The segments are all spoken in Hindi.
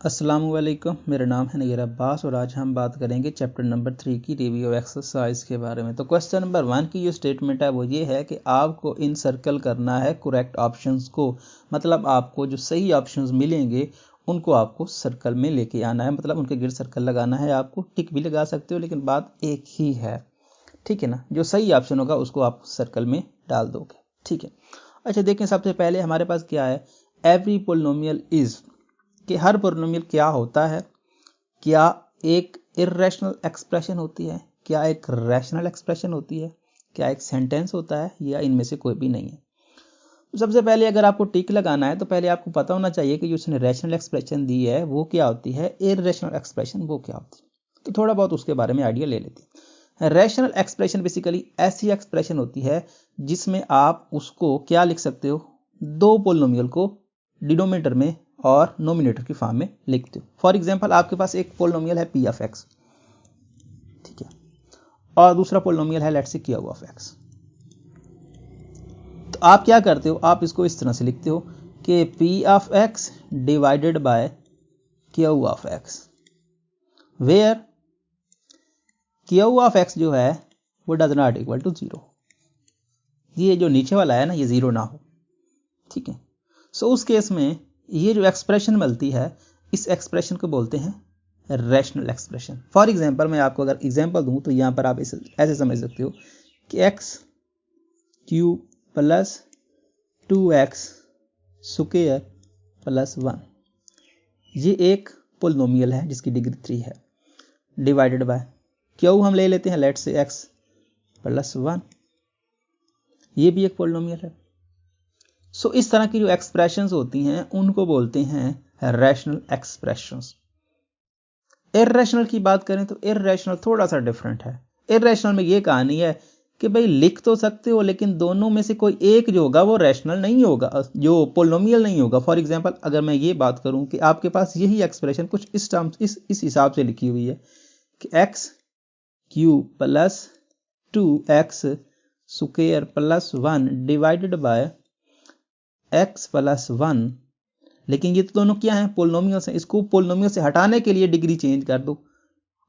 अस्सलाम वालेकुम, मेरा नाम है नैयर अब्बास और आज हम बात करेंगे चैप्टर नंबर 3 की रिव्यू एक्सरसाइज के बारे में। तो क्वेश्चन नंबर 1 की जो स्टेटमेंट है वो ये है कि आपको इन सर्कल करना है करेक्ट ऑप्शंस को, मतलब आपको जो सही ऑप्शंस मिलेंगे उनको आपको सर्कल में लेके आना है, मतलब उनके गिर्द सर्कल लगाना है। आपको टिक भी लगा सकते हो लेकिन बात एक ही है, ठीक है ना। जो सही ऑप्शन होगा उसको आप सर्कल में डाल दोगे, ठीक है। अच्छा देखें, सबसे पहले हमारे पास क्या है, एवरी पोलिनोमियल इज, कि हर पोलिनोमियल क्या होता है, क्या एक इर्रेशनल एक्सप्रेशन होती है, क्या एक रैशनल एक्सप्रेशन होती है, क्या एक सेंटेंस होता है, या इनमें से कोई भी नहीं है। तो सबसे पहले अगर आपको टिक लगाना है तो पहले आपको पता होना चाहिए कि जो उसने रैशनल एक्सप्रेशन दी है वो क्या होती है, इर्रेशनल एक्सप्रेशन वो क्या होती है। तो थोड़ा बहुत उसके बारे में आइडिया ले लेते हैं। रैशनल एक्सप्रेशन बेसिकली ऐसी एक्सप्रेशन होती है जिसमें आप उसको क्या लिख सकते हो, दो पोलिनोमियल को डिनोमिनेटर में और नोमिनेटर की फॉर्म में लिखते हो। फॉर एग्जांपल आपके पास एक पोलिनोमियल है पी ऑफ एक्स, ठीक है, और दूसरा पोलिनोमियल है let's say Q of x. तो आप क्या करते हो, आप इसको इस तरह से लिखते हो कि p of x divided by q of x, where q of x जो है वो डज नॉट इक्वल टू 0। ये जो नीचे वाला है ना ये 0 ना हो, ठीक है। सो उस केस में ये जो एक्सप्रेशन मिलती है इस एक्सप्रेशन को बोलते हैं रैशनल एक्सप्रेशन। फॉर एग्जांपल मैं आपको अगर एग्जांपल दूं तो यहां पर आप इसे ऐसे समझ सकते हो कि x cube plus 2x square plus 1 ये एक पोलिनोमियल है जिसकी डिग्री 3 है, डिवाइडेड बाय क्यू हम ले लेते हैं लेट्स से x प्लस 1, ये भी एक पोलिनोमियल है। सो इस तरह की जो एक्सप्रेशंस होती हैं उनको बोलते हैं रैशनल एक्सप्रेशंस। इर्रेशनल की बात करें तो इर्रेशनल थोड़ा सा डिफरेंट है। इर्रेशनल में ये कहानी है कि भाई लिख तो सकते हो लेकिन दोनों में से कोई एक जो होगा वो रैशनल नहीं होगा, जो पोलिनोमियल नहीं होगा। फॉर एग्जांपल अगर मैं ये बात करूं कि आपके पास यही एक्सप्रेशन कुछ इस टर्म्स इस हिसाब से लिखी हुई है कि x cube plus 2x square plus 1 divided by x plus 1, लेकिन ये तो दोनों क्या है, पोलिनोमियल्स हैं। इसको पोलिनोमियल से हटाने के लिए डिग्री चेंज कर दो,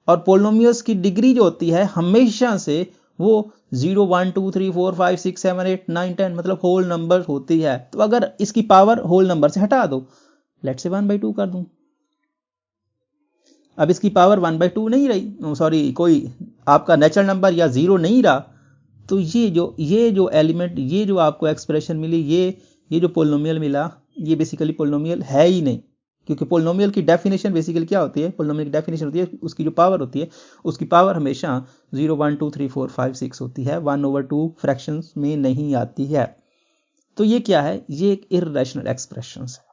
और पोलिनोमियल्स की डिग्री जो होती है हमेशा से वो 0 1 2 3 4 5 6 7 8 9 10 मतलब होल नंबर होती है। तो अगर इसकी पावर होल नंबर से हटा दो, लेट्स से 1/2 कर दूं, अब इसकी पावर 1/2 नहीं रही, सॉरी कोई आपका नेचुरल नंबर या 0 नहीं रहा, तो ये जो एलिमेंट, ये जो आपको एक्सप्रेशन मिली, ये जो पोलिनोमियल मिला, ये बेसिकली पोलिनोमियल है ही नहीं। क्योंकि पोलिनोमियल की डेफिनेशन बेसिकली क्या होती है, पोलिनोमियल की डेफिनेशन होती है उसकी जो पावर होती है उसकी पावर हमेशा 0 1 2 3 4 5 6 होती है, 1/2 फ्रैक्शंस में नहीं आती है। तो ये क्या है, ये एक इर्रेशनल एक्सप्रेशन है।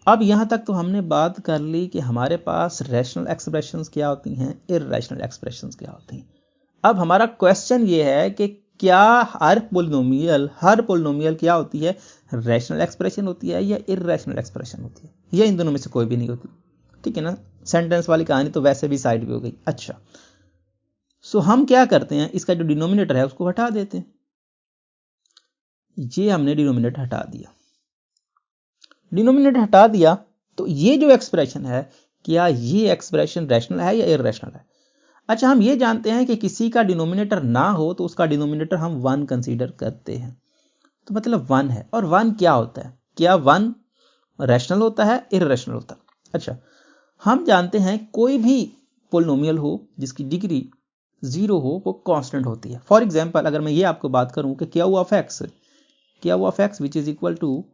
अब यहां तक तो हमने बात कर ली कि हमारे पास रैशनल एक्सप्रेशंस क्या होती हैं, इर्रेशनल एक्सप्रेशंस क्या होती हैं। अब हमारा क्वेश्चन ये है कि क्या हर पोलिनोमियल क्या होती है, रैशनल एक्सप्रेशन होती है या इर्रेशनल एक्सप्रेशन होती है, या इन दोनों में से कोई भी नहीं होती, ठीक है ना। सेंटेंस वाली कहानी तो वैसे भी साइड भी हो गई। अच्छा, सो हम क्या करते हैं, इसका जो डिनोमिनेटर है उसको हटा देते हैं। ये हमने डिनोमिनेटर हटा दिया, डिनोमिनेटर हटा दिया तो ये जो एक्सप्रेशन है, क्या ये एक्सप्रेशन रैशनल है या इर्रेशनल है। अच्छा, हम ये जानते हैं कि किसी का डिनोमिनेटर ना हो तो उसका डिनोमिनेटर हम 1 कंसीडर करते हैं, तो मतलब 1 है। और 1 क्या होता है, क्या 1 रैशनल होता है, इर्रेशनल होता है। अच्छा, हम जानते हैं कोई भी पोलिनोमियल हो जिसकी डिग्री 0 हो वो कांस्टेंट होती है। फॉर एग्जांपल अगर मैं ये आपको बात करूं कि q of x which is equal to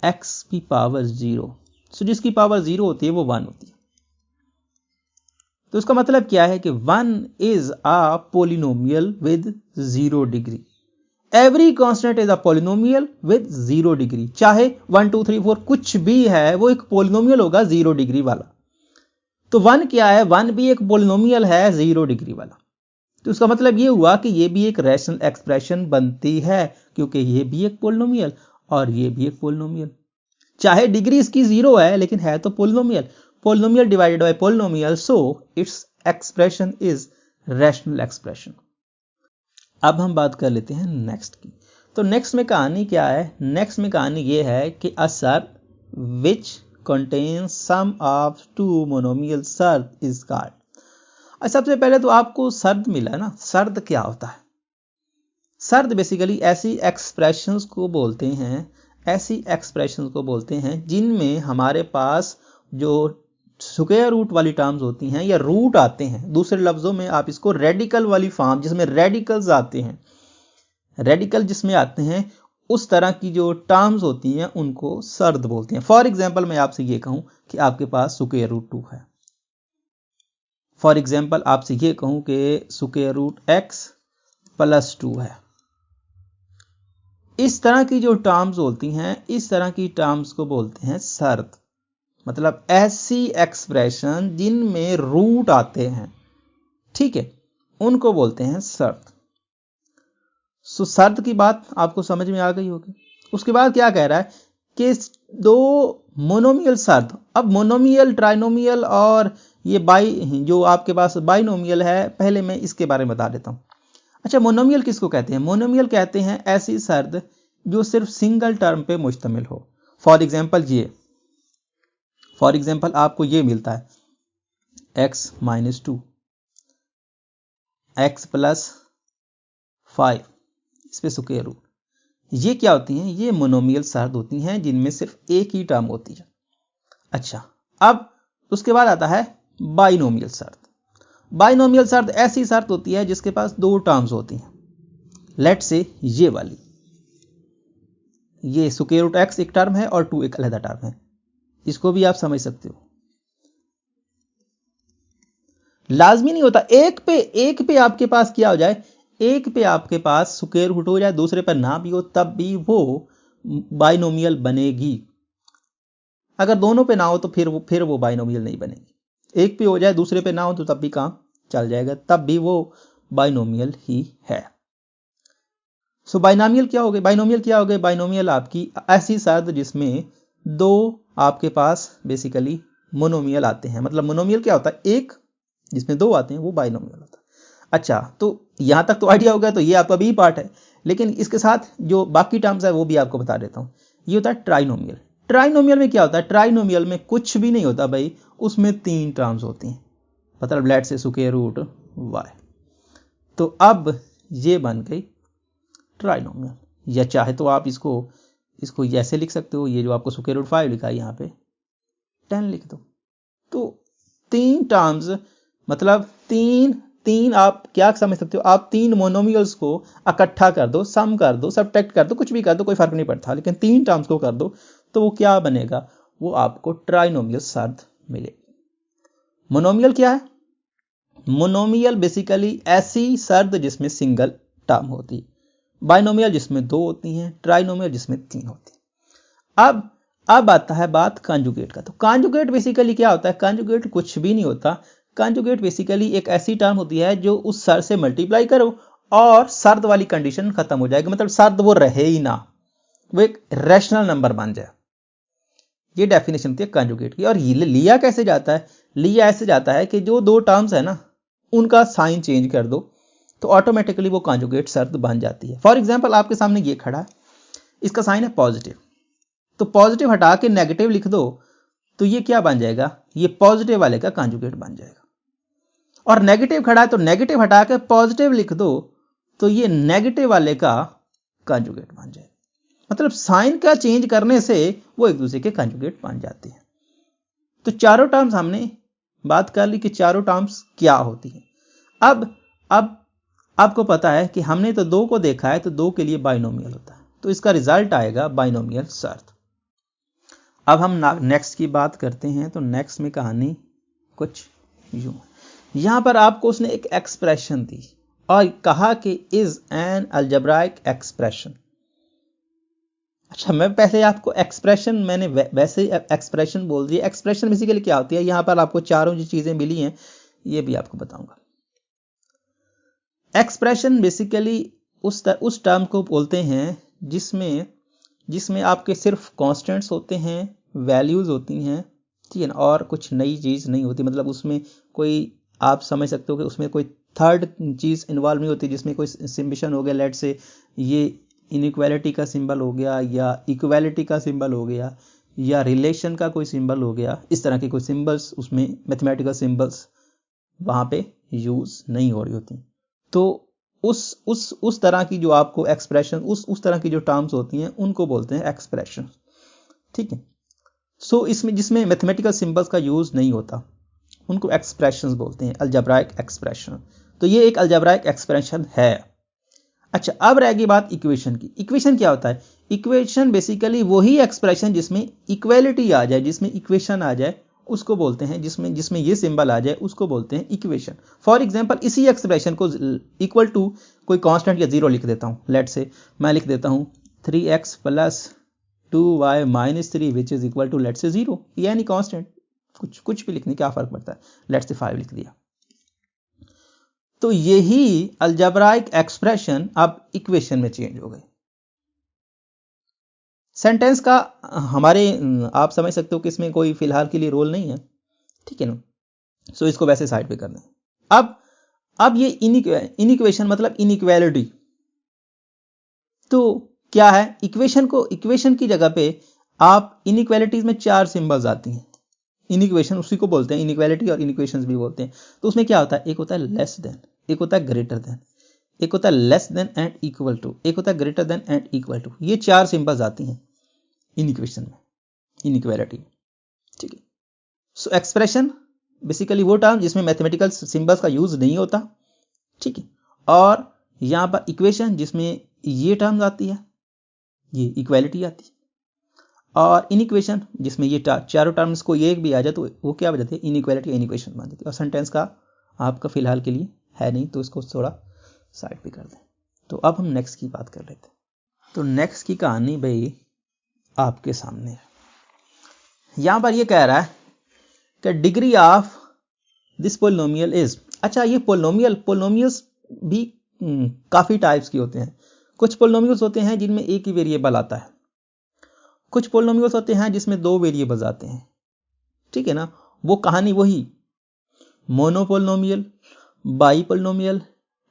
x की पावर 0, सो जिसकी पावर 0 होती है वो 1 होती है। तो इसका मतलब क्या है कि 1 is a polynomial with 0 degree. Every constant is a polynomial with 0 degree, चाहे 1 2 3 4 कुछ भी है वो एक पोलिनोमियल होगा 0 डिग्री वाला। तो 1 क्या है, 1 भी एक पोलिनोमियल है 0 डिग्री वाला। तो इसका मतलब ये हुआ कि ये भी एक रैशनल एक्सप्रेशन बनती है, क्योंकि ये भी एक पोलिनोमियल और ये भी एक पोलिनोमियल, चाहे डिग्री इसकी 0 है लेकिन है तो polynomial. Polynomial divided by polynomial, so its expression is rational expression. अब हम बात कर लेते हैं नेक्स्ट की। तो नेक्स्ट में कहानी क्या है, नेक्स्ट में कहानी ये है कि a sir which contains sum of two monomial surd is called। सबसे पहले तो आपको सर्द मिला है ना, सर्द क्या होता है? सर्द बेसिकली ऐसी एक्सप्रेशंस को बोलते हैं जिनमें हमारे पास जो स्क्वायर रूट वाली टर्म्स होती हैं या रूट आते हैं। दूसरे लफ्जों में आप इसको रेडिकल वाली फॉर्म, जिसमें रेडिकल्स आते हैं, रेडिकल जिसमें आते हैं, उस तरह की जो टर्म्स होती हैं उनको सर्द बोलते हैं। फॉर एग्जाम्पल मैं आपसे ये कहूं कि आपके पास स्क्वायर रूट 2 है, फॉर एग्जाम्पल आपसे ये कहूं कि स्क्वायर रूट x प्लस 2 है। इस तरह की जो टर्म्स होती हैं, इस तरह की टर्म्स को बोलते हैं सर्द। मतलब ऐसी एक्सप्रेशन जिनमें रूट आते हैं, ठीक है, उनको बोलते हैं सर्द। सो सर्द की बात आपको समझ में आ गई होगी। उसके बाद क्या कह रहा है कि दो मोनोमियल सर्द। अब मोनोमियल, ट्राइनोमियल और ये जो आपके पास बाइनोमियल है, पहले मैं इसके बारे में बता देता हूं। अच्छा, मोनोमियल किसको कहते हैं? मोनोमियल कहते हैं ऐसी सर्द जो सिर्फ सिंगल टर्म पे मुश्तमिल हो। फॉर एग्जाम्पल आपको ये मिलता है x - 2, x + 5, इस पे स्क्वायर रूट। ये क्या होती हैं? ये मोनोमियल सर्द होती हैं जिनमें सिर्फ एक ही टर्म होती है। अच्छा, अब उसके बाद आता है बाइनोमियल सर्द। बाइनोमियल सर्द ऐसी सर्द होती है जिसके पास दो टर्म्स होती हैं। लेट से ये वाली, ये स्क्वायर रूट x एक टर्म है और 2 एक अलग टर्म है। इसको भी आप समझ सकते हो। लाजमी नहीं होता एक पे आपके पास क्या हो जाए, एक पे आपके पास स्क्वायर रूट हो जाए, दूसरे पर ना भी हो, तब भी वो बाइनोमियल बनेगी। अगर दोनों पे ना हो तो फिर वो बाइनोमियल नहीं बनेगी। एक पे हो जाए, दूसरे पे ना हो तो तब भी काम चल जाएगा, तब भी वो बाइनोमियल ही है। सो बाइनोमियल क्या हो गए? बाइनोमियल आपकी ऐसी सर्द जिसमें दो आपके पास बेसिकली मोनोमियल आते हैं। मतलब मोनोमियल क्या होता है? एक जिसमें दो आते हैं वो बाइनोमियल होता है। अच्छा, तो यहां तक तो आइडिया हो गया। तो ये आपका बी पार्ट है, लेकिन इसके साथ जो बाकी टर्म्स है वो भी आपको बता देता हूं। ये होता है ट्राइनोमियल। ट्राइनोमियल में क्या होता है? ट्राइनोमियल में कुछ भी नहीं होता भाई, उसमें 3 टर्म्स होती हैं। मतलब लेट से स्क्वायर रूट y। तो अब ये बन गई ट्राइनोमियल। या चाहे तो आप इसको ऐसे लिख सकते हो, ये जो आपको स्क्वायर रूट 5 लिखा है यहाँ पे 10 लिख दो। तो 3 टर्म्स, मतलब तीन आप क्या समझ सकते हो? आप 3 मोनोमियल्स को इकट्ठा कर दो, सम कर दो, सब्ट्रैक्ट कर दो, कुछ भी कर दो, कोई फर्क नहीं पड़ता, लेकिन 3 टर्म्स को कर दो तो वो क्या बनेगा? वो आपको ट्राइनोमियल सर्द मिलेगी। मोनोमियल क्या है? मोनोमियल बेसिकली ऐसी सर्द जिसमें सिंगल टर्म होती है, बाइनोमियल जिसमें 2 होती हैं, ट्राइनोमियल जिसमें 3 होती है। अब आता है बात कॉन्जुगेट का। तो कॉन्जुगेट बेसिकली क्या होता है? कॉन्जुगेट कुछ भी नहीं होता। कॉन्जुगेट बेसिकली एक ऐसी टर्म होती है जो उस सर्द से मल्टीप्लाई करो और सर्द वाली कंडीशन खत्म हो जाएगी। मतलब सर्द वो रहे ही ना, वो एक रैशनल नंबर बन जाए। ये डेफिनेशन होती है कॉन्जुगेट की। और लिया कैसे जाता है? लिया ऐसे जाता है कि जो 2 टर्म्स है ना, उनका साइन चेंज कर दो तो ऑटोमेटिकली वो कॉन्जुगेट सर्द बन जाती है। फॉर एग्जाम्पल आपके सामने ये खड़ा है, इसका साइन है पॉजिटिव, तो पॉजिटिव हटा के नेगेटिव लिख दो तो ये क्या बन जाएगा? ये पॉजिटिव वाले का कॉन्जुगेट बन जाएगा। और नेगेटिव खड़ा है तो नेगेटिव हटा के पॉजिटिव लिख दो तो ये नेगेटिव वाले का कॉन्जुगेट बन जाएगा। मतलब साइन का चेंज करने से वो एक दूसरे के कॉन्जुगेट बन जाते हैं। तो चारों टर्म्स हमने बात कर ली कि चारों टर्म्स क्या होती हैं। अब आपको पता है कि हमने तो 2 को देखा है, तो 2 के लिए बाइनोमियल होता है, तो इसका रिजल्ट आएगा बाइनोमियल सर्द। अब हम नेक्स्ट की बात करते हैं। तो नेक्स्ट में कहानी कुछ यूं, यहां पर आपको उसने एक एक्सप्रेशन दी और कहा कि इज एन अलजेब्राइक एक्सप्रेशन। अच्छा, मैं पहले आपको एक्सप्रेशन, मैंने वैसे एक्सप्रेशन बोल दिया। एक्सप्रेशन बेसिकली क्या होती है? यहां पर आपको चारों जो चीजें मिली हैं ये भी आपको बताऊंगा। एक्सप्रेशन बेसिकली उस टर्म को बोलते हैं जिसमें आपके सिर्फ कांस्टेंट्स होते हैं, वैल्यूज होती हैं, ठीक है ना, और कुछ नई चीज नहीं होती। मतलब उसमें कोई, आप समझ सकते हो कि उसमें कोई थर्ड चीज इन्वॉल्व नहीं होती, जिसमें कोई सिम्बिशन हो गया, लेट से ये इनइक्वालिटी का सिंबल हो गया या इक्वालिटी का सिंबल हो गया या रिलेशन का कोई सिंबल हो गया, इस तरह के कोई सिंबल्स, उसमें मैथमेटिकल सिंबल्स वहाँ पे यूज नहीं हो रही होती। तो उस तरह की जो आपको एक्सप्रेशन, उस तरह की जो टर्म्स होती हैं उनको बोलते हैं एक्सप्रेशन। ठीक है। सो इसमें जिसमें मैथमेटिकल सिंबल्स का यूज नहीं होता उनको एक्सप्रेशंस बोलते हैं, अलजेब्राइक एक्सप्रेशन। तो ये एक अलजेब्राइक एक्सप्रेशन है। अच्छा, अब रहेगी बात इक्वेशन की। इक्वेशन क्या होता है? इक्वेशन बेसिकली वही एक्सप्रेशन जिसमें इक्वेलिटी आ जाए, जिसमें इक्वेशन आ जाए, उसको बोलते हैं, जिसमें ये सिंबल आ जाए उसको बोलते हैं इक्वेशन। फॉर एग्जांपल इसी एक्सप्रेशन को इक्वल टू कोई कांस्टेंट या जीरो लिख देता हूं। लेट से मैं लिख देता हूं 3x + 2y - 3 which is equal to let say 0, यानी कांस्टेंट, कुछ भी लिखने क्या फर्क पड़ता है, लेट से 5 लिख दिया। तो यही अलजेब्राइक एक्सप्रेशन अब इक्वेशन में चेंज हो गई। सेंटेंस का हमारे, आप समझ सकते हो कि इसमें कोई फिलहाल के लिए रोल नहीं है, ठीक है ना। सो इसको वैसे साइड पे कर दें। अब ये इनइक्वेशन मतलब इनइक्वालिटी। तो क्या है, इक्वेशन की जगह पे आप इनइक्वालिटीज में 4 सिंबल्स आती हैं। इनइक्वेशन उसी को बोलते हैं, इनइक्वालिटी और इनइक्वेशंस भी बोलते हैं। तो उसमें क्या होता है, एक होता है लेस देन, एक होता है ग्रेटर देन, एक होता है less than and equal to, एक होता है greater than and equal to. ये 4 सिंबल्स आती हैं इनइक्वेशन में, इनइक्वालिटी। ठीक है। सो एक्सप्रेशन बेसिकली वो टर्म जिसमें मैथमेटिकल सिंबल्स का यूज नहीं होता, ठीक है। और यहां पर इक्वेशन जिसमें ये टर्म्स आती है, ये इक्वालिटी आती है। और इनइक्वेशन जिसमें ये चारों टर्म्स को एक भी आ जाए तो वो क्या बन जाती है, इनइक्वालिटी इनइक्वेशन बन जाती है। और सेंटेंस का आपका फिलहाल के लिए है नहीं, तो इसको थोड़ा साइड पे कर दें। तो अब हम नेक्स्ट की बात कर लेते हैं। तो नेक्स्ट की कहानी भाई आपके सामने है। यहां पर ये कह रहा है कि degree of this polynomial is. अच्छा, ये पोलिनोमियल्स भी काफी टाइप्स के होते हैं। कुछ पोलिनोमियल्स होते हैं जिनमें एक ही वेरिएबल आता है, कुछ पोलिनोमियल्स होते हैं जिसमें 2 वेरिएबल्स आते हैं, ठीक है ना। वो कहानी वही, मोनोपोलिनोमियल, बाइपोलिनोमियल,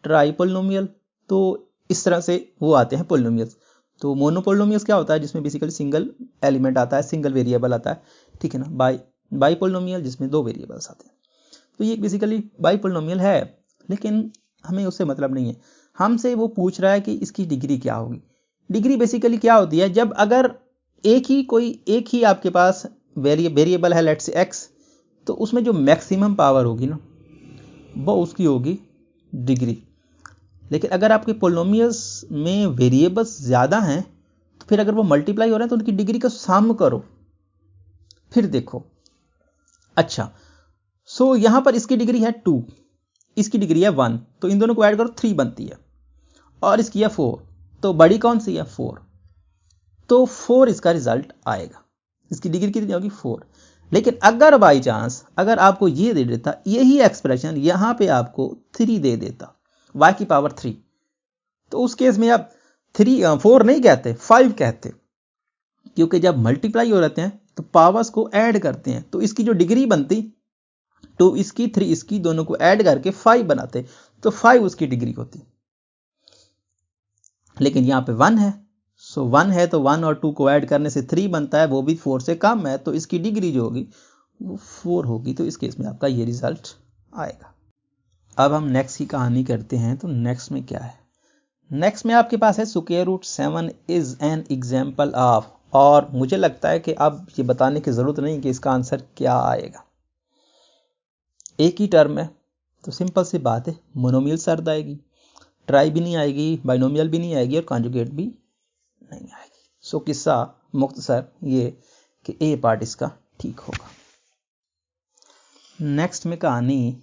ट्राइपोलिनोमियल। तो इस तरह से वो आते हैं पोलिनोमियल्स। तो मोनोपोलिनोमियल्स क्या होता है, जिसमें बेसिकली सिंगल एलिमेंट आता है, सिंगल वेरिएबल आता है, ठीक है ना। बाइपोलिनोमियल जिसमें 2 वेरिएबल्स आते हैं। तो ये बेसिकली बाइपोलिनोमियल है, लेकिन हमें उससे मतलब नहीं है। हमसे वो पूछ रहा है कि इसकी डिग्री क्या होगी। डिग्री बेसिकली क्या होती है, जब अगर एक ही आपके पास वेरिएबल है, लेट्स से x, तो उसमें जो मैक्सिमम पावर होगी ना, वो उसकी होगी डिग्री। लेकिन अगर आपके पोलिनोमियल्स में वेरिएबल्स ज्यादा हैं, तो फिर अगर वो मल्टीप्लाई हो रहे हैं तो उनकी डिग्री का सम करो, फिर देखो। अच्छा, सो यहां पर इसकी डिग्री है 2, इसकी डिग्री है 1, तो इन दोनों को ऐड करो 3 बनती है। और इसकी है 4, तो बड़ी कौन सी है, 4, तो 4 इसका रिजल्ट आएगा। इसकी डिग्री कितनी होगी, 4। लेकिन अगर बाई चांस अगर आपको ये दे देता, यही एक्सप्रेशन यहां पे आपको 3 दे देता, y की पावर 3, तो उस केस में आप 4 नहीं कहते, 5 कहते, क्योंकि जब मल्टीप्लाई हो रहते हैं तो पावर्स को ऐड करते हैं। तो इसकी जो डिग्री बनती 2 इसकी 3 इसकी, दोनों को ऐड करके 5 बनाते, तो 5 उसकी डिग्री होती। लेकिन यहां पे 1 है, सो 1 है तो 1 और 2 को ऐड करने से 3 बनता है, वो भी 4 से कम है, तो इसकी डिग्री जो होगी वो 4 होगी। तो इस केस में आपका ये रिजल्ट आएगा। अब हम नेक्स्ट की कहानी करते हैं। तो नेक्स्ट में क्या है, नेक्स्ट में आपके पास है √7 इज एन एग्जाम्पल ऑफ। और मुझे लगता है कि अब ये बताने की जरूरत नहीं कि इसका आंसर क्या आएगा। एक ही टर्म है, तो सिंपल सी बात है, मोनोमियल शर्त आएगी, ट्राई भी नहीं आएगी, बाइनोमियल भी नहीं आएगी, और कॉन्जुगेट भी नहीं आएगी। सो किस्सा मुख्तसर ये कि ए पार्ट इसका ठीक होगा। नेक्स्ट में कहानी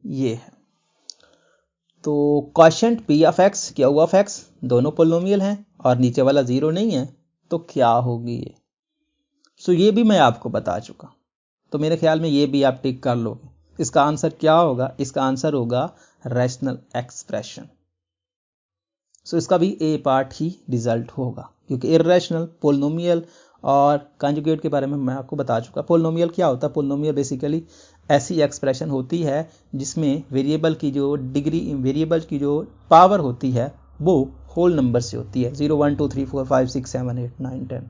ये है। तो quotient p of x, Q of x दोनों पोलिनोमियल हैं और नीचे वाला 0 नहीं है, तो क्या होगी ये। सो ये भी मैं आपको बता चुका, तो मेरे ख्याल में ये भी आप टिक कर लोगे। इसका आंसर क्या होगा, इसका आंसर होगा रैशनल एक्सप्रेशन। सो इसका भी ए पार्ट ही रिजल्ट होगा, क्योंकि इर्रेशनल, पोलिनोमियल और कॉन्जुगेट के बारे में मैं आपको बता चुका। पोलिनोमियल क्या होता है, पोलिनोमियल बेसिकली ऐसी एक्सप्रेशन होती है जिसमें वेरिएबल की जो डिग्री, वेरिएबल की जो पावर होती है वो होल नंबर से होती है, 0 1 2 3 4 5 6 7 8 9 10।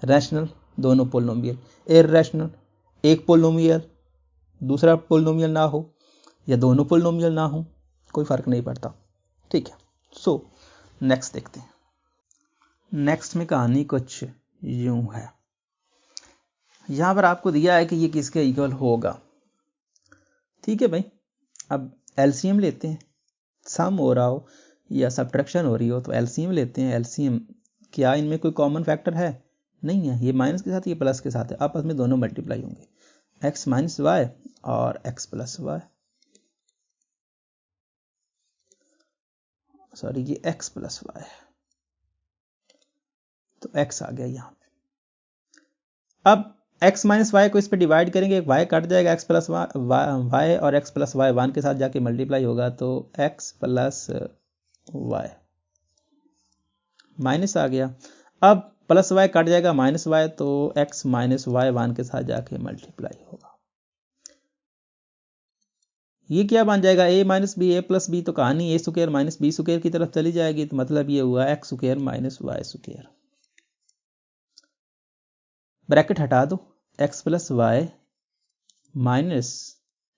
रैशनल दोनों पोलिनोमियल। इर्रेशनल, एक पोलिनोमियल दूसरा पोलिनोमियल ना हो या दोनों पोलिनोमियल ना हो, कोई फर्क नहीं पड़ता। ठीक है, सो नेक्स्ट देखते हैं। नेक्स्ट में कहानी कुछ यूं है, यहां पर आपको दिया है कि ये किसके इक्वल होगा। ठीक है भाई, अब एलसीएम लेते हैं, सम हो रहा हो या सब्ट्रैक्शन हो रही हो तो एलसीएम लेते हैं। एलसीएम क्या इनमें कोई कॉमन फैक्टर है? नहीं है, ये माइनस के साथ ये प्लस के साथ है, आपस में दोनों मल्टीप्लाई होंगे, x माइनस वाई और x प्लस वाई, सॉरी ये x प्लस वाई, तो x आ गया यहां पे। अब x माइनस वाई को इस पे डिवाइड करेंगे, y कट जाएगा, x प्लस वाई और x प्लस वाई 1 के साथ जाके मल्टीप्लाई होगा, तो x प्लस वाई माइनस आ गया। अब प्लस वाई कट जाएगा माइनस वाई, तो x माइनस वाई 1 के साथ जाके मल्टीप्लाई होगा। ये क्या बन जाएगा, a minus b a plus b, तो कहानी a square minus b square की तरफ चली जाएगी, तो मतलब ये हुआ x square minus Y square. Bracket हटा दो, x plus y minus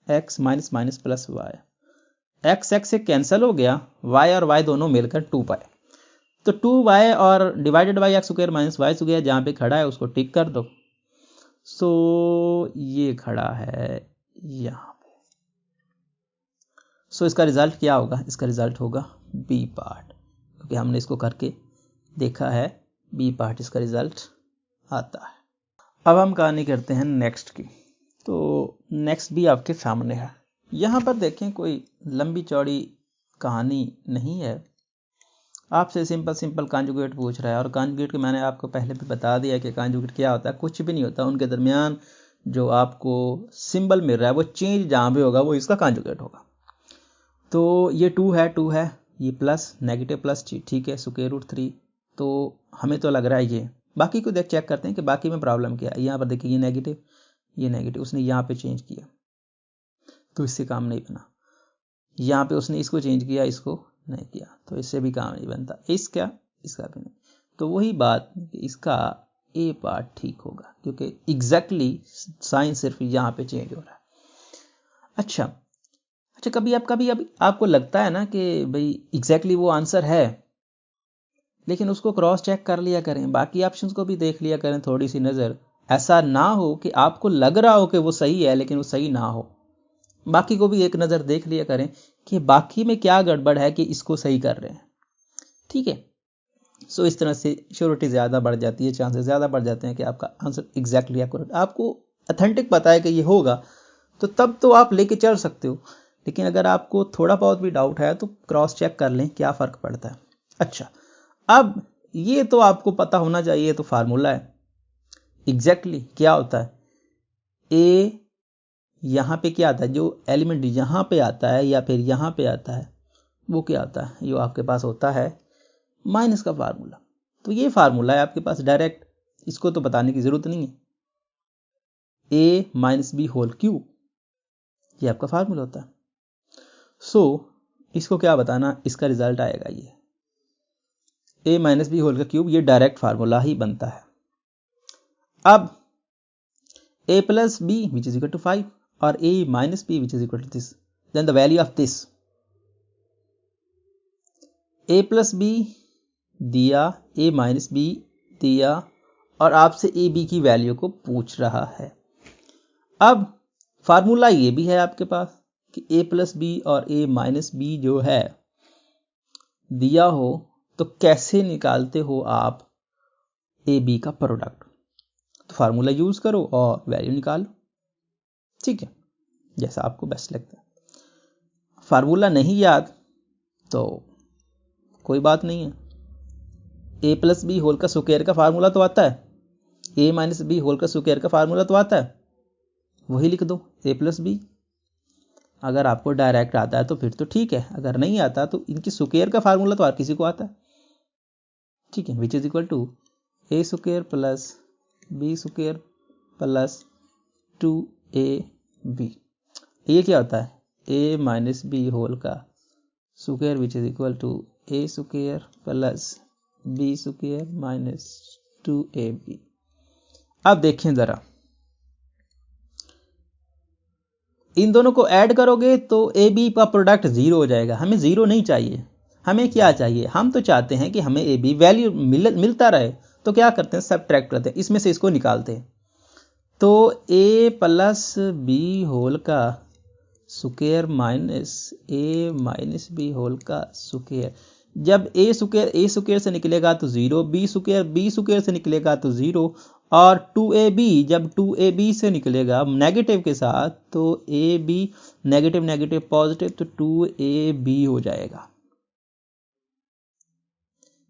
x minus minus plus y, x x से कैंसिल हो गया, y और y दोनों मिलकर 2 पाए, तो 2y और divided by x square minus Y square जहां पे खड़ा है उसको टिक कर दो। सो ये खड़ा है यहां पे। सो इसका रिजल्ट क्या होगा? इसका रिजल्ट होगा बी पार्ट, क्योंकि हमने इसको करके देखा है, बी पार्ट इसका रिजल्ट आता है। अब हम कहानी करते हैं नेक्स्ट की। तो नेक्स्ट भी आपके सामने है, यहां पर देखें कोई लंबी चौड़ी कहानी नहीं है, आपसे सिंपल सिंपल कॉन्जुगेट पूछ रहा है, और कॉन्जुगेट के मैंने आपको पहले भी बता दिया कि कॉन्जुगेट क्या होता है, कुछ भी नहीं होता, उनके दरमियान जो आपको सिंबल मिल रहा है वो चेंज जहां भी होगा वो इसका कॉन्जुगेट होगा। तो ये 2 है, ये प्लस नेगेटिव प्लस, ठीक है, स्क्वायर रूट 3, तो हमें तो लग रहा है ये, बाकी को देख चेक करते हैं कि बाकी में प्रॉब्लम क्या है। यहाँ पर देखिए ये नेगेटिव उसने यहाँ पे चेंज किया तो इससे काम नहीं बना, यहाँ पे उसने इसको चेंज किया, इसको नहीं किया, तो इससे भी काम नहीं बनता, इसका भी नहीं। तो वही बात, इसका ए पार्ट ठीक होगा, क्योंकि एग्जैक्टली साइन सिर्फ यहाँ पे चेंज हो रहा है। अच्छा, कभी आपको लगता है ना कि भाई एग्जैक्टली वो आंसर है, लेकिन उसको क्रॉस चेक कर लिया करें, बाकी ऑप्शंस को भी देख लिया करें थोड़ी सी नज़र, ऐसा ना हो कि आपको लग रहा हो कि वो सही है लेकिन वो सही ना हो, बाकी को भी एक नज़र देख लिया करें कि बाकी में क्या गड़बड़ है कि इसको सही कर रहे हैं। ठीक है, सो इस तरह से श्योरिटी ज़्यादा बढ़ जाती है, चांसेस ज़्यादा बढ़ जाते हैं कि आपका आंसर एग्जैक्टली एक्यूरेट, आपको अथेंटिक पता है कि ये होगा, तो तब तो आप लेके चल सकते हो, लेकिन अगर आपको थोड़ा बहुत भी डाउट है तो क्रॉस चेक कर लें क्या फ़र्क पड़ता है। अच्छा, अब ये तो आपको पता होना चाहिए, तो फार्मूला है एग्जैक्टली क्या होता है, ए यहाँ पे क्या आता है, जो एलिमेंट यहाँ पे आता है या फिर यहाँ पे आता है वो क्या आता है, जो आपके पास होता है माइनस का फार्मूला। तो ये फार्मूला है आपके पास डायरेक्ट, इसको तो बताने की जरूरत नहीं है, ए माइनस बी होल क्यूब, ये आपका फार्मूला होता है। सो इसको क्या बताना, इसका रिजल्ट आएगा ये ए माइनस बी होल का क्यूब, ये डायरेक्ट फार्मूला ही बनता है। अब a plus b which is equal to 5 और a minus b which is equal to this, then the value of this, a plus b दिया, a माइनस बी दिया, और आपसे a b की वैल्यू को पूछ रहा है। अब फार्मूला ये भी है आपके पास कि a प्लस बी और a माइनस बी जो है दिया हो तो कैसे निकालते हो आप ए बी का प्रोडक्ट, तो फार्मूला यूज करो और वैल्यू निकालो। ठीक है, जैसा आपको बेस्ट लगता है। फार्मूला नहीं याद तो कोई बात नहीं है, ए प्लस बी होल का स्क्वायर का फार्मूला तो आता है, ए माइनस बी होल का स्क्वायर का फार्मूला तो आता है, वही लिख दो ए प्लस बी। अगर आपको डायरेक्ट आता है तो फिर तो ठीक है, अगर नहीं आता तो इनकी स्क्वायर का फार्मूला तो हर किसी को आता है। ठीक है, which is equal to a square plus b square plus 2ab, ये क्या होता है, a माइनस बी होल का square which is equal to a square plus b square minus 2ab। अब देखें जरा, इन दोनों को ऐड करोगे तो ए बी का प्रोडक्ट 0 हो जाएगा। हमें 0 नहीं चाहिए, हमें क्या चाहिए, हम तो चाहते हैं कि हमें ए बी वैल्यू मिलता रहे। तो क्या करते हैं, सबट्रैक्ट करते हैं, इसमें से इसको निकालते हैं। तो ए प्लस बी होल का स्क्वायर माइनस ए माइनस बी होल का स्क्वायर, जब ए स्क्वायर से निकलेगा तो 0, बी स्क्वायर से निकलेगा तो 0, और 2ab जब 2ab से निकलेगा नेगेटिव के साथ तो ab नेगेटिव नेगेटिव पॉजिटिव, तो 2ab हो जाएगा।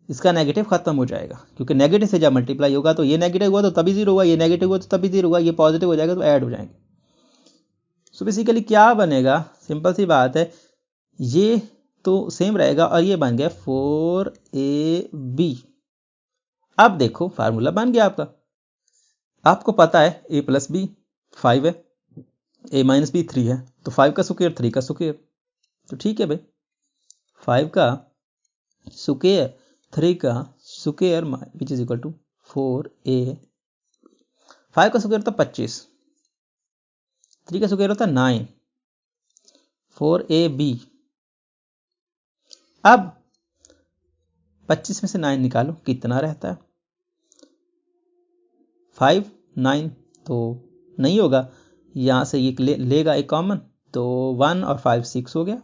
इसका नेगेटिव खत्म हो जाएगा, क्योंकि नेगेटिव से जब मल्टीप्लाई होगा तो ये नेगेटिव हुआ तो तभी 0 हुआ, ये नेगेटिव हुआ तो तभी 0 हुआ, ये पॉजिटिव हो जाएगा तो ऐड हो जाएंगे। सो बेसिकली क्या बनेगा, सिंपल सी बात है, ये तो सेम रहेगा और ये बन गया 4ab। अब देखो फार्मूला बन गया आपका। आपको पता है a प्लस बी 5 है, a माइनस बी 3 है, तो 5 का स्क्वायर 3 का स्क्वायर, तो ठीक है भाई, 5 का स्क्वायर 3 का square which is equal to 4a। 5 का स्क्वायर होता 25, 3 का स्क्वायर होता 9, 4ab। अब 25 में से 9 निकालो, कितना रहता है, 5 9 तो नहीं होगा, यहां से ये लेगा एक कॉमन, तो 1 और 5 6 हो गया,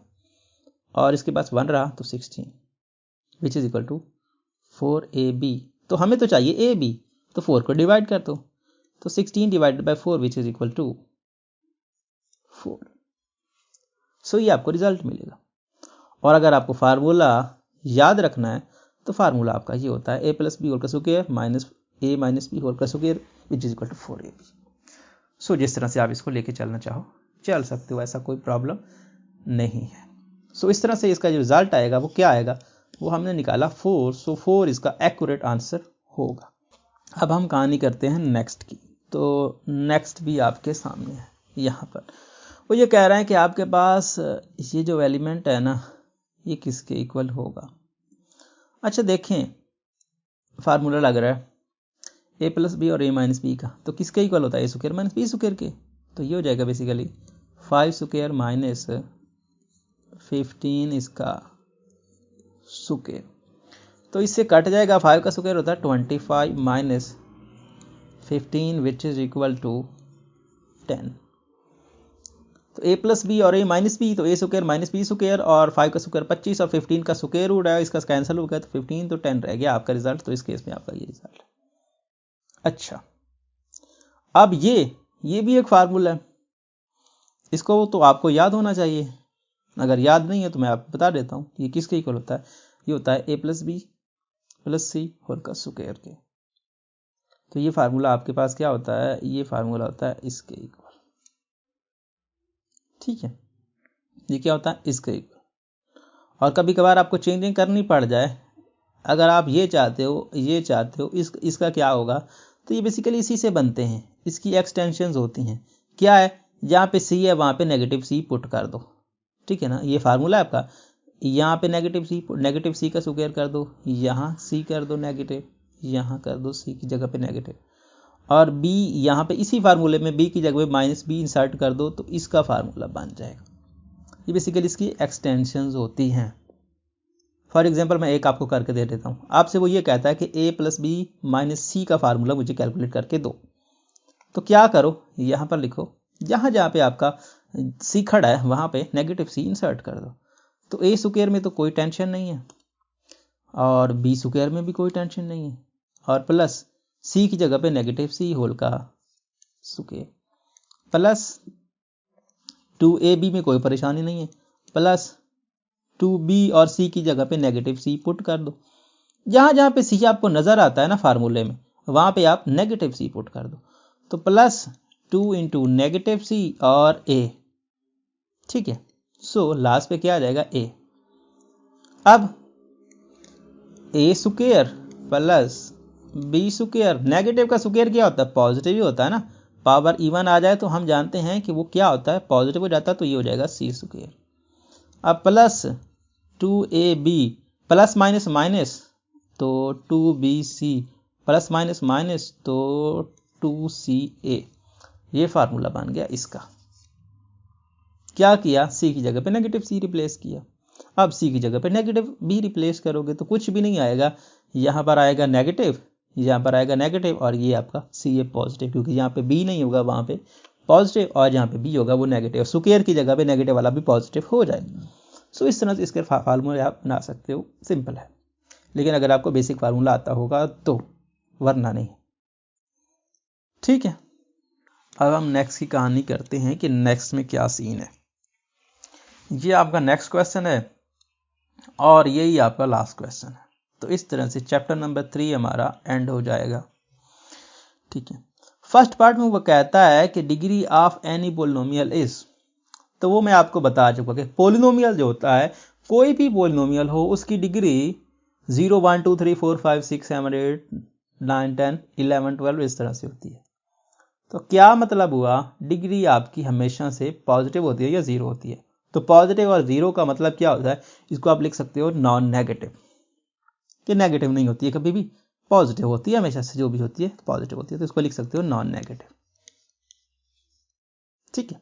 और इसके पास 1 रहा तो 16 विच इज इक्वल टू 4ab। तो हमें तो चाहिए ab, तो 4 को डिवाइड कर दो, तो 16 divided by 4 which is equal to 4। So ये आपको रिजल्ट मिलेगा। और अगर आपको फार्मूला याद रखना है तो फार्मूला आपका ये होता है a प्लस बी होल का square minus a minus B whole का square which is equal to 4ab। So जिस तरह से आप इसको लेके चलना चाहो चल सकते हो, ऐसा कोई प्रॉब्लम नहीं है। सो इस तरह से इसका जो रिजल्ट आएगा वो क्या आएगा, वो हमने निकाला 4, सो 4 इसका एक्यूरेट आंसर होगा। अब हम कहानी करते हैं नेक्स्ट की। तो नेक्स्ट भी आपके सामने है, यहाँ पर वो ये कह रहा है कि आपके पास ये जो एलिमेंट है ना, ये किसके इक्वल होगा। अच्छा देखें, फार्मूला लग रहा है a प्लस बी और a माइनस बी का, तो किसके इक्वल होता है, a square minus b square के। तो ये हो जाएगा बेसिकली 5 स्क्वायर माइनस 15 इसका स्क्वायर, तो इससे कट जाएगा, 5 का स्क्वायर होता है 25 minus 15 which is equal to 10। तो a प्लस बी और a माइनस बी, तो a square minus b square, और 5 का स्क्वायर 25 और 15 का स्क्वायर रूट है, इसका कैंसिल हो गया तो 15 तो 10 रह गया आपका रिजल्ट। तो इस केस में आपका ये रिजल्ट है। अच्छा, अब ये भी एक फार्मूला है, इसको तो आपको याद होना चाहिए, अगर याद नहीं है तो मैं आपको बता देता हूँ ये किसके इक्वल होता है। ये होता है a plus b plus c whole का स्क्वायर के। तो ये फार्मूला आपके पास क्या होता है, ये फार्मूला होता है इसके इक्वल, ठीक है, ये क्या होता है इसके इक्वल। और कभी कभार आपको चेंजिंग करनी पड़ जाए, अगर आप ये चाहते हो इसका क्या होगा, तो ये बेसिकली इसी से बनते हैं, इसकी एक्सटेंशंस होती हैं। क्या है, जहाँ पे सी है वहाँ पे नेगेटिव सी पुट कर दो, ठीक है ना, ये फार्मूला है आपका। यहाँ पे नेगेटिव सी का स्क्वायर कर दो, यहाँ सी कर दो नेगेटिव, यहाँ कर दो सी की जगह पे नेगेटिव, और बी यहाँ पे इसी फार्मूले में बी की जगह पे माइनस बी इंसर्ट कर दो, तो इसका फार्मूला बन जाएगा। ये बेसिकली इसकी एक्सटेंशंस होती हैं। फॉर एग्जाम्पल मैं एक आपको करके दे देता हूँ, आपसे वो ये कहता है कि a प्लस बी माइनस सी का फार्मूला मुझे कैलकुलेट करके दो। तो क्या करो, यहाँ पर लिखो, जहाँ जहाँ पे आपका सी खड़ा है वहाँ पे नेगेटिव सी इंसर्ट कर दो। तो a स्क्वायर में तो कोई टेंशन नहीं है, और b स्क्वायर में भी कोई टेंशन नहीं है, और प्लस c की जगह पे नेगेटिव सी होल का स्क्वायर, प्लस 2ab में कोई परेशानी नहीं है, प्लस 2b और c की जगह पे नेगेटिव c पुट कर दो। जहां जहां पे c आपको नजर आता है ना फार्मूले में, वहां पे आप नेगेटिव c पुट कर दो। तो प्लस 2 इंटू नेगेटिव c और a, ठीक है। सो लास्ट पे क्या आ जाएगा a। अब a square plus b square, negative का स्क्वायर क्या होता है, पॉजिटिव ही होता है ना, पावर इवन आ जाए तो हम जानते हैं कि वो क्या होता है, पॉजिटिव हो जाता है, तो ये हो जाएगा c स्क्वायर। अब प्लस 2ab प्लस माइनस तो 2bc प्लस माइनस तो 2CA, ये फार्मूला बन गया इसका। क्या किया, सी की जगह पे नेगेटिव सी रिप्लेस किया। अब सी की जगह पे नेगेटिव बी रिप्लेस करोगे तो कुछ भी नहीं आएगा, यहाँ पर आएगा नेगेटिव, यहाँ पर आएगा नेगेटिव, और ये आपका सी ए पॉजिटिव, क्योंकि यहाँ पे बी नहीं होगा वहाँ पे पॉजिटिव, और यहाँ पे बी होगा वो नेगेटिव। स्क्वायर की जगह पे नेगेटिव वाला भी पॉजिटिव हो जाएगा। सो इस तरह से इसके फार्मूले आप बना सकते हो, सिंपल है, लेकिन अगर आपको बेसिक फार्मूला आता होगा तो, वरना नहीं। ठीक है, अब हम नेक्स्ट की कहानी करते हैं कि नेक्स्ट में क्या सीन है। ये आपका नेक्स्ट क्वेश्चन है और यही आपका लास्ट क्वेश्चन है। तो इस तरह से चैप्टर नंबर 3 हमारा एंड हो जाएगा। ठीक है, फर्स्ट पार्ट में वो कहता है कि degree of any polynomial is, तो वो मैं आपको बता चुका कि पोलिनोमियल जो होता है, कोई भी पोलिनोमियल हो उसकी डिग्री 0 1 2 3 4 5 6 7 8 9 10 11 12 इस तरह से होती है। तो क्या मतलब हुआ, डिग्री आपकी हमेशा से पॉजिटिव होती है या जीरो होती है। तो पॉजिटिव और जीरो का मतलब क्या होता है, इसको आप लिख सकते हो नॉन नेगेटिव, कि नेगेटिव नहीं होती है कभी भी, पॉजिटिव होती है हमेशा से, जो भी होती है पॉजिटिव होती है, तो इसको लिख सकते हो नॉन नेगेटिव। ठीक है,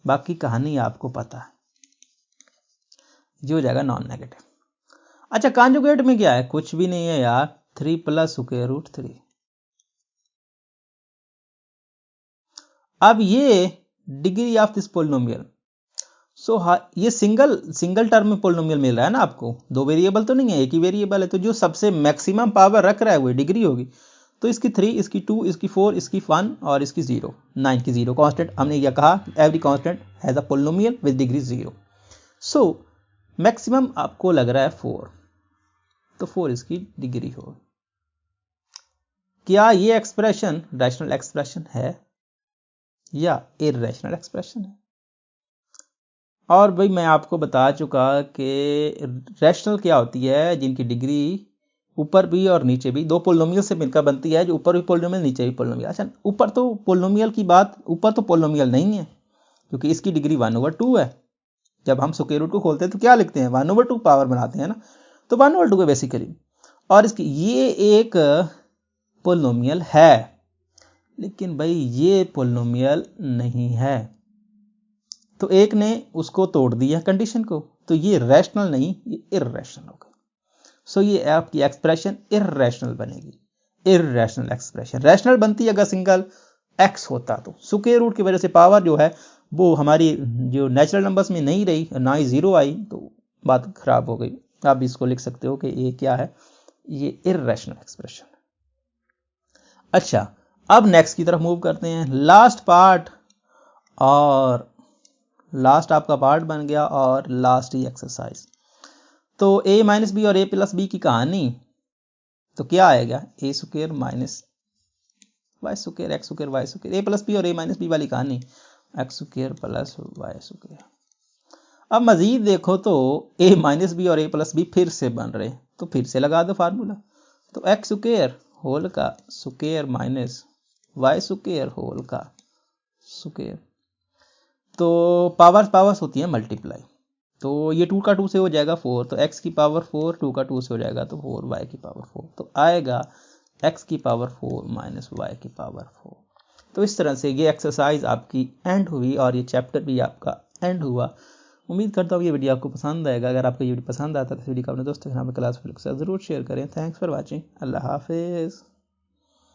बाकी कहानी आपको पता है, ये हो जाएगा नॉन नेगेटिव। अच्छा, कॉन्जुगेट में क्या है, कुछ भी नहीं है यार, 3 प्लस स्क्वायर रूट 3। अब ये डिग्री ऑफ दिस पोलिनोमियल, सो ये सिंगल टर्म में पोलिनोमियल मिल रहा है ना आपको, दो वेरिएबल तो नहीं है, एक ही वेरिएबल है, तो जो सबसे मैक्सिमम पावर रख रहा है वो डिग्री होगी। तो इसकी 3, इसकी 2, इसकी 4, इसकी 1 और इसकी 0, 9 की 0 कांस्टेंट। हमने क्या कहा, every constant has a polynomial with degree 0। So maximum आपको लग रहा है 4, तो 4 इसकी डिग्री हो। क्या ये एक्सप्रेशन रैशनल एक्सप्रेशन है या इररेशनल एक्सप्रेशन है? और भाई मैं आपको बता चुका कि रैशनल क्या होती है, जिनकी डिग्री ऊपर भी और नीचे भी, दो पोलिनोमियल से मिलकर बनती है, जो ऊपर भी पोलिनोमियल नीचे भी पोलिनोमियल। अच्छा, ऊपर तो पोलिनोमियल की बात, ऊपर तो पोलिनोमियल नहीं है, क्योंकि इसकी डिग्री 1/2 है। जब हम स्क्वायर रूट को खोलते हैं तो क्या लिखते हैं, 1/2 पावर बनाते हैं ना, तो 1/2 है बेसिकली। और इसकी ये एक पोलिनोमियल है, लेकिन भाई ये पोलिनोमियल नहीं है, तो एक ने उसको तोड़ दिया कंडीशन को, तो ये रैशनल नहीं, ये इररेशनल होगा। सो ये आपकी एक्सप्रेशन इररेशनल बनेगी, इररेशनल एक्सप्रेशन। रैशनल बनती है अगर सिंगल एक्स होता, तो स्क्वायर रूट की वजह से पावर जो है वो हमारी जो नेचुरल नंबर्स में नहीं रही, ना ही 0 आई, तो बात खराब हो गई। आप इसको लिख सकते हो कि ये क्या है, ये इररेशनल एक्सप्रेशन। अच्छा, अब नेक्स्ट की तरफ मूव करते हैं, लास्ट पार्ट, और लास्ट आपका पार्ट बन गया और लास्ट ही एक्सरसाइज। तो a माइनस बी और a प्लस बी की कहानी, तो क्या आएगा, A square minus Y square X square Y square, A plus B और a माइनस बी वाली कहानी, X square plus Y square. अब मजीद देखो तो a माइनस बी और a प्लस बी फिर से बन रहे, तो फिर से लगा दो फार्मूला, तो एक्स स्क्वायर होल का square minus Y square whole का स्क्वायर। तो पावर्स होती है मल्टीप्लाई, तो ये 2 का 2 से हो जाएगा 4, तो x की पावर 4, 2 का 2 से हो जाएगा तो 4, y की पावर 4, तो आएगा x की पावर 4 माइनस y की पावर 4। तो इस तरह से ये एक्सरसाइज आपकी एंड हुई और ये चैप्टर भी आपका एंड हुआ। उम्मीद करता हूँ ये वीडियो आपको पसंद आएगा। अगर आपको ये वीडियो पसंद आता है तो इस वीडियो को अपने दोस्तों के साथ क्लास के साथ जरूर शेयर करें। Thanks for watching. अल्लाह हाफिज़।